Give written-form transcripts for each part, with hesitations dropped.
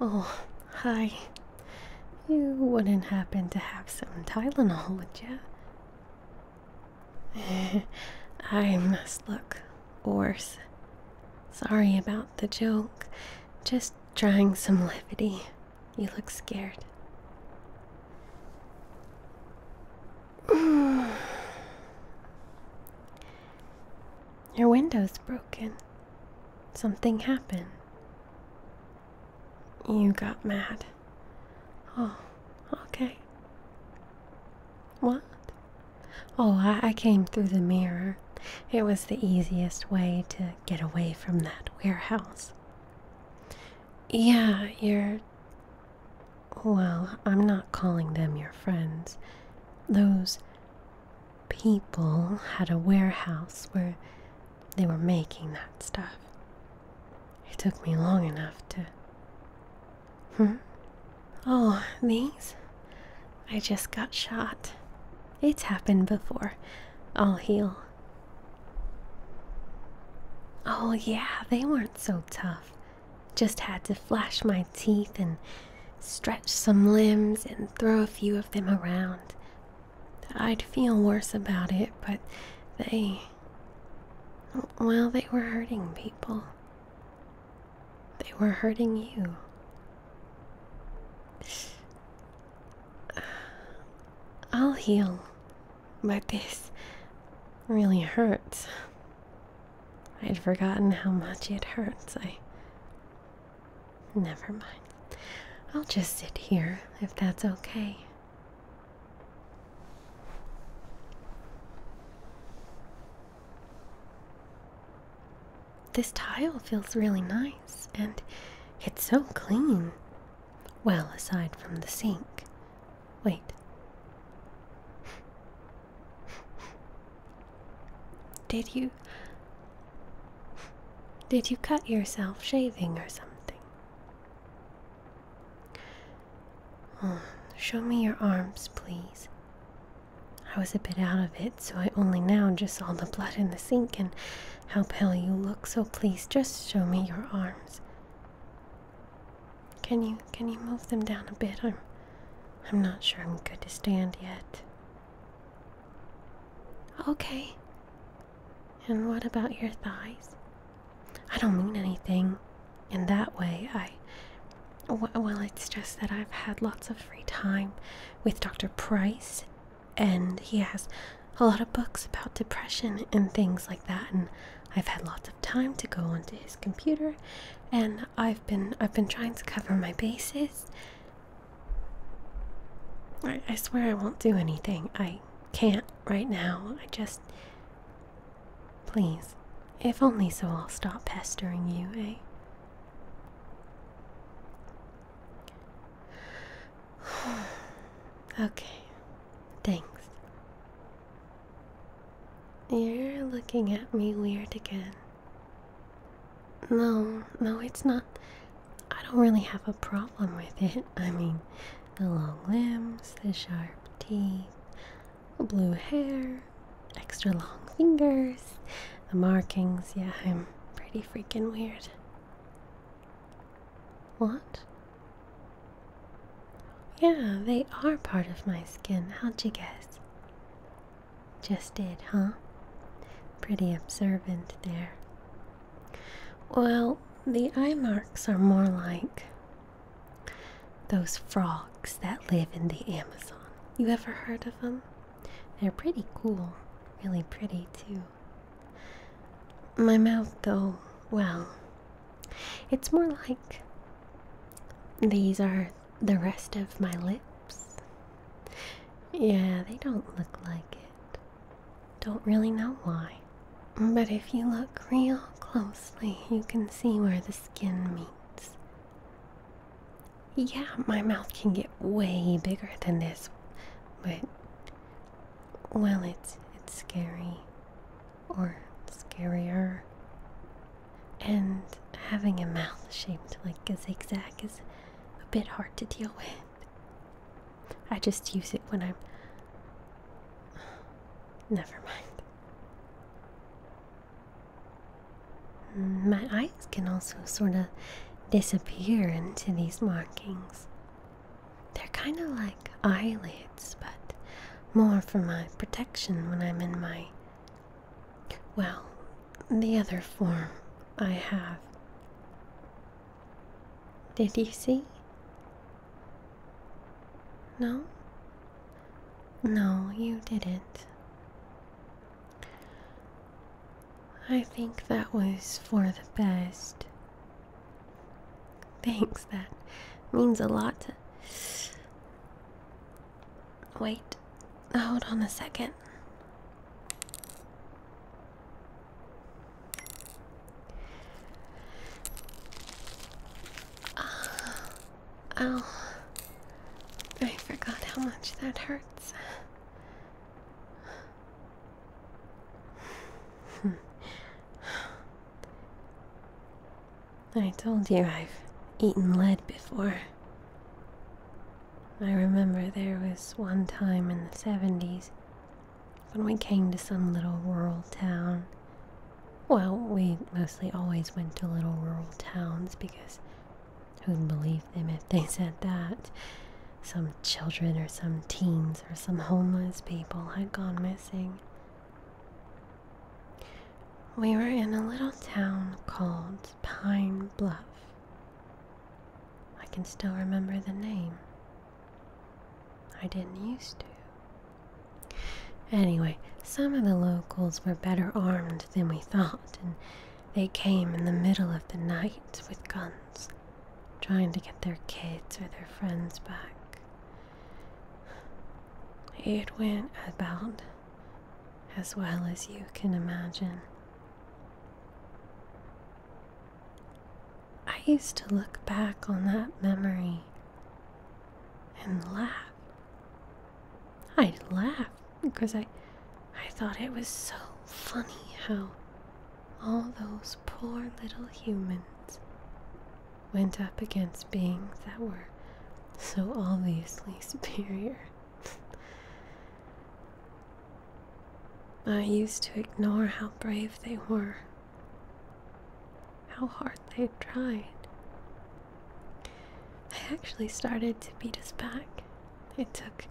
Oh, hi. You wouldn't happen to have some Tylenol, would ya? I must look worse. Sorry about the joke. Just trying some levity. You look scared. Your window's broken. Something happened. You got mad. Oh, okay. What? Oh, I came through the mirror. It was the easiest way to get away from that warehouse. Yeah, well, I'm not calling them your friends. Those people had a warehouse where they were making that stuff. It took me long enough to... Oh, these? I just got shot. It's happened before. I'll heal. Oh yeah, they weren't so tough. Just had to flash my teeth and stretch some limbs and throw a few of them around. I'd feel worse about it, but well, they were hurting people. They were hurting you. I'll heal, but this really hurts. I'd forgotten how much it hurts. Never mind. I'll just sit here if that's okay. This tile feels really nice, and it's so clean. Well, aside from the sink. Wait. Did you cut yourself shaving or something? Oh, show me your arms, please. I was a bit out of it, so I only now just saw the blood in the sink and how pale you look, so please just show me your arms. Can you move them down a bit? I'm not sure I'm good to stand yet. Okay. And what about your thighs? I don't mean anything in that way. Well, it's just that I've had lots of free time with Dr. Price, and he has a lot of books about depression and things like that, and I've had lots of time to go onto his computer, and I've been trying to cover my bases. I swear I won't do anything. I can't right now. Please, if only so I'll stop pestering you, eh? Okay, thanks. You're looking at me weird again. No, it's not. I don't really have a problem with it. I mean, the long limbs, the sharp teeth, the blue hair, extra long fingers, the markings. Yeah, I'm pretty freaking weird. What? Yeah, they are part of my skin. How'd you guess? Just did, huh? Pretty observant there. Well, the eye marks are more like those frogs that live in the Amazon. You ever heard of them? They're pretty cool. Really pretty, too. My mouth, though, well, it's more like these are the rest of my lips. Yeah, they don't look like it. Don't really know why. But if you look real closely, you can see where the skin meets. Yeah, my mouth can get way bigger than this, but, well, it's scary. Or scarier. And having a mouth shaped like a zigzag is a bit hard to deal with. I just use it when I'm... Never mind. My eyes can also sort of disappear into these markings. They're kind of like eyelids, but more for my protection when I'm in my, well, the other form I have. Did you see? No? No, you didn't. I think that was for the best. Thanks, that means a lot to... Wait, hold on a second. Ow. I forgot how much that hurts. I told you I've eaten lead before. I remember there was one time in the 70s when we came to some little rural town. Well, we mostly always went to little rural towns because who'd believe them if they said that? Some children or some teens or some homeless people had gone missing. We were in a little town called Pine Bluff. I can still remember the name. I didn't used to. Anyway, some of the locals were better armed than we thought, and they came in the middle of the night with guns, trying to get their kids or their friends back. It went about as well as you can imagine. I used to look back on that memory and laugh. I'd laugh because I thought it was so funny how all those poor little humans went up against beings that were so obviously superior. I used to ignore how brave they were, how hard they tried. They actually started to beat us back. It took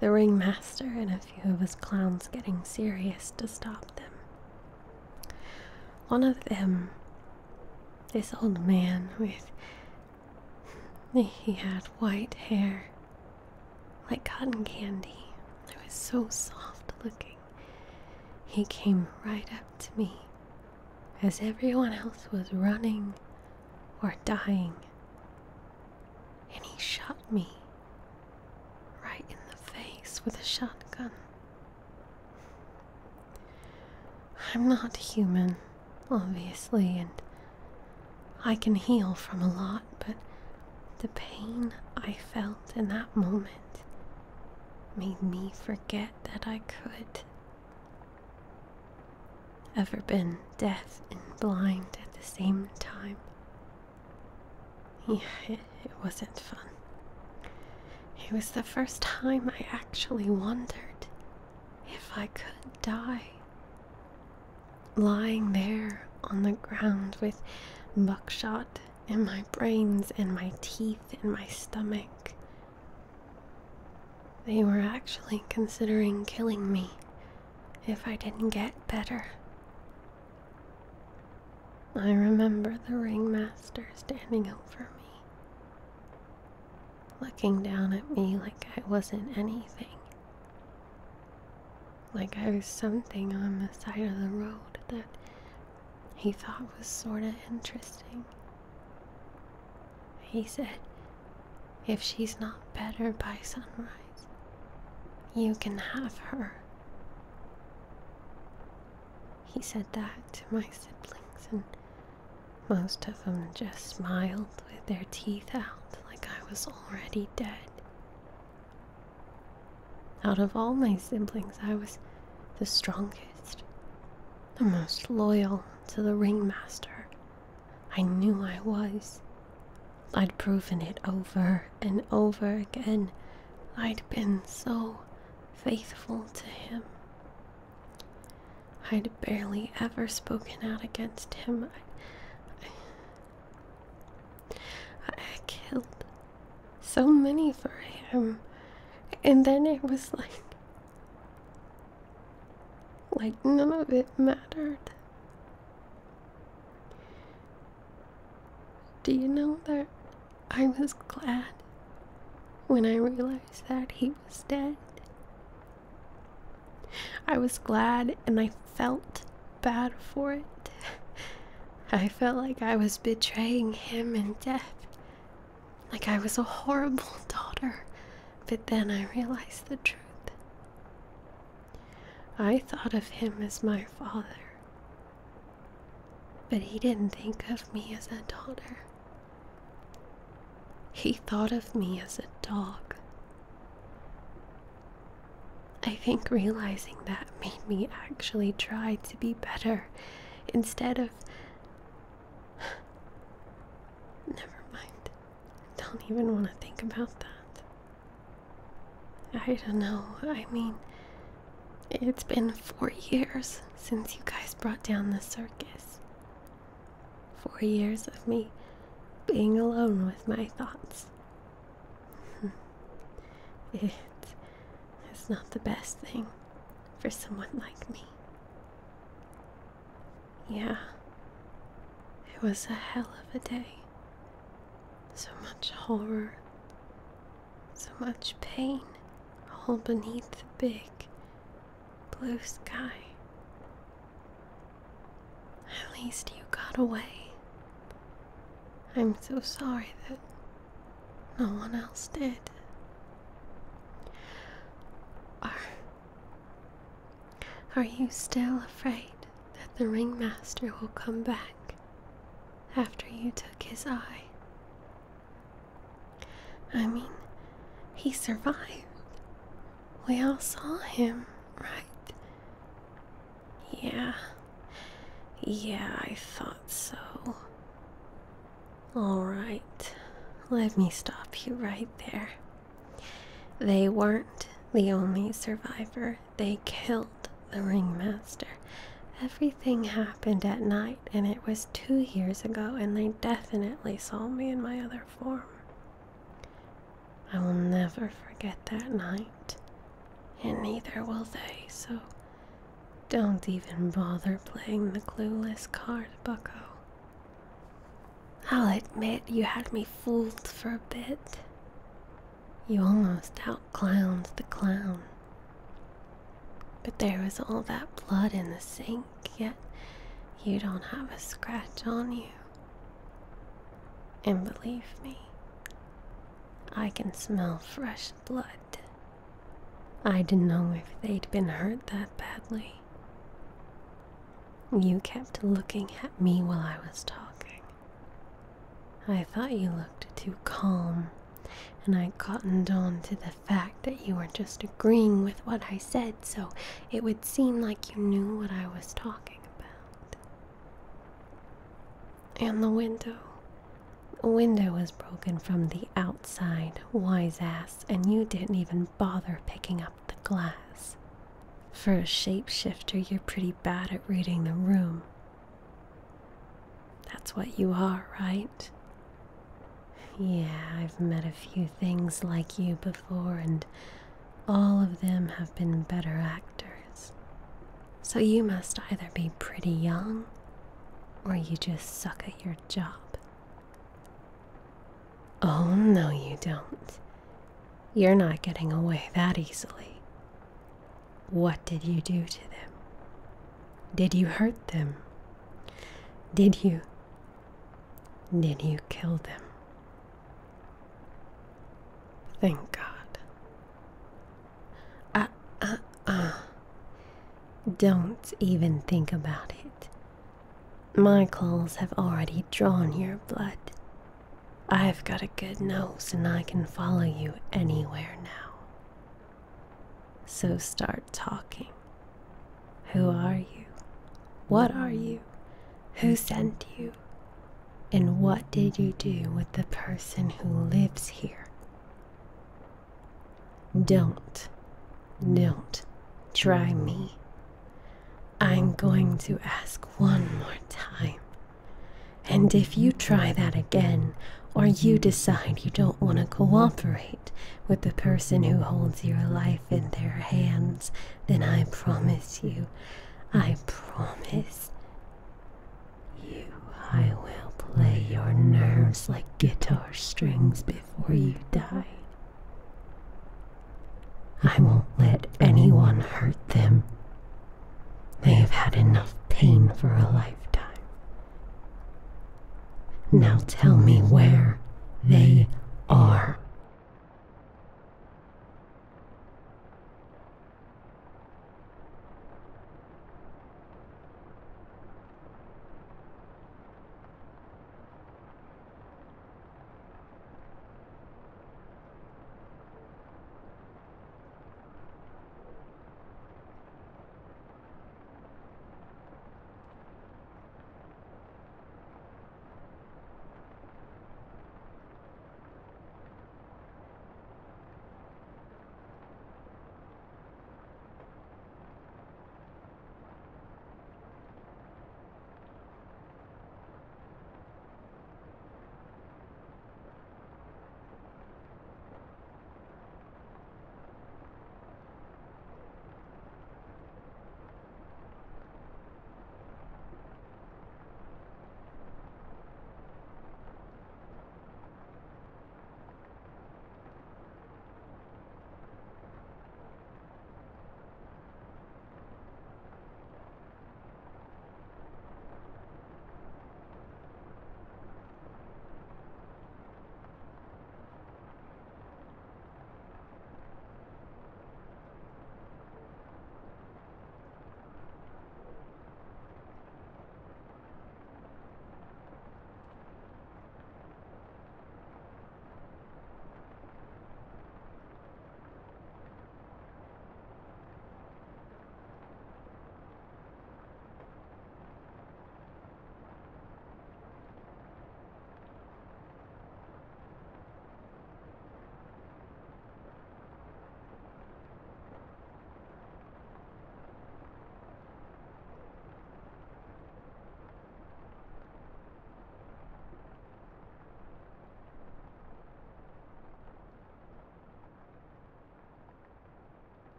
the ringmaster and a few of us clowns getting serious to stop them. One of them, this old man he had white hair like cotton candy. It was so soft looking. He came right up to me as everyone else was running or dying, and he shot me right in the face with a shotgun. I'm not human, obviously, and I can heal from a lot, but the pain I felt in that moment made me forget that I could. Ever been deaf and blind at the same time? Yeah, it wasn't fun. It was the first time I actually wondered if I could die. Lying there on the ground with buckshot in my brains and my teeth and my stomach. They were actually considering killing me if I didn't get better. I remember the ringmaster standing over me, looking down at me like I wasn't anything, like I was something on the side of the road that he thought was sort of interesting. He said, if she's not better by sunrise, you can have her. He said that to my siblings, and most of them just smiled with their teeth out like I was already dead. Out of all my siblings, I was the strongest, the most loyal to the ringmaster. I knew I was. I'd proven it over and over again. I'd been so faithful to him. I'd barely ever spoken out against him. so many for him. And then it was like none of it mattered. Do you know that I was glad when I realized that he was dead? I was glad and I felt bad for it. I felt like I was betraying him in death. Like I was a horrible daughter. But then I realized the truth. I thought of him as my father. But he didn't think of me as a daughter. He thought of me as a dog. I think realizing that made me actually try to be better instead of... Never mind. I don't even want to think about that. I don't know. I mean, it's been 4 years since you guys brought down the circus. 4 years of me being alone with my thoughts. It's not the best thing for someone like me. Yeah, it was a hell of a day. So much horror, so much pain, all beneath the big blue sky. At least you got away. I'm so sorry that no one else did. Are you still afraid that the ringmaster will come back after you took his eye? I mean, he survived. We all saw him, right? Yeah, I thought so. Alright, let me stop you right there. They weren't the only survivor. They killed the ringmaster. Everything happened at night, and it was 2 years ago, and they definitely saw me in my other form. I will never forget that night, and neither will they, so don't even bother playing the clueless card, bucko. I'll admit you had me fooled for a bit. You almost outclowned the clown. But there was all that blood in the sink, yet you don't have a scratch on you. And believe me, I can smell fresh blood. I didn't know if they'd been hurt that badly. You kept looking at me while I was talking. I thought you looked too calm, and I cottoned on to the fact that you were just agreeing with what I said, so it would seem like you knew what I was talking about. And the window was broken from the outside, wise ass, and you didn't even bother picking up the glass. For a shapeshifter, you're pretty bad at reading the room. That's what you are, right? Yeah, I've met a few things like you before, and all of them have been better actors. So you must either be pretty young, or you just suck at your job. Oh, no you don't. You're not getting away that easily. What did you do to them? Did you hurt them? Did you kill them? Thank God. Don't even think about it. My claws have already drawn your blood. I've got a good nose and I can follow you anywhere now. So start talking. Who are you? What are you? Who sent you? And what did you do with the person who lives here? Don't try me. I'm going to ask one more time. And if you try that again, or you decide you don't want to cooperate with the person who holds your life in their hands, then I promise you, I promise you, I will play your nerves like guitar strings before you die. I won't let anyone hurt them. They have had enough pain for a lifetime. Now tell me where they are.